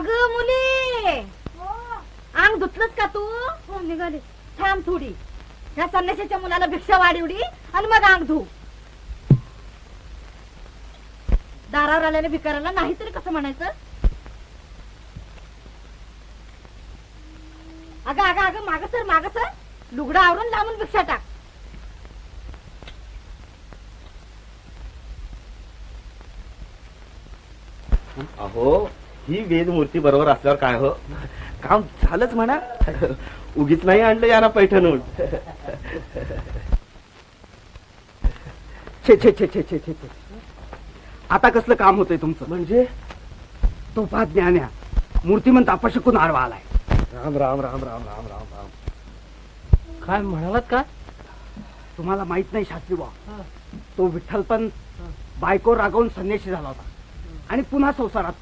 अग मुली, अंग धुतलंस का तू? हो निघाली. थांब थोडी. ह्या संन्याशाच्या मुलाला भिक्षा वाढवली आणि मग अंग धू. दारावर आलेल्या भिकाऱ्याला नाहीतरी कसं म्हणायचं? अगं अगं अगं माग सर लुगडं आवरून लांबून भिक्षा टाक. अहो ही वेदमूर्ती बरोबर असल्यावर काय हो, काम झालंच म्हणा. उगीच नाही आणलं याला पैठणून. छे छे छे छे छे छे छे. आता कसलं काम होतंय तुमचं? म्हणजे तो पाच ज्ञान्या मूर्तिमंत अपशकून आडवा आलाय. राम राम राम राम राम राम राम. काय म्हणालात का? तुम्हाला माहित नाही शास्त्री बा, तो विठ्ठल पण बायको रागवून संन्याशी झाला होता आणि पुन्हा संसारात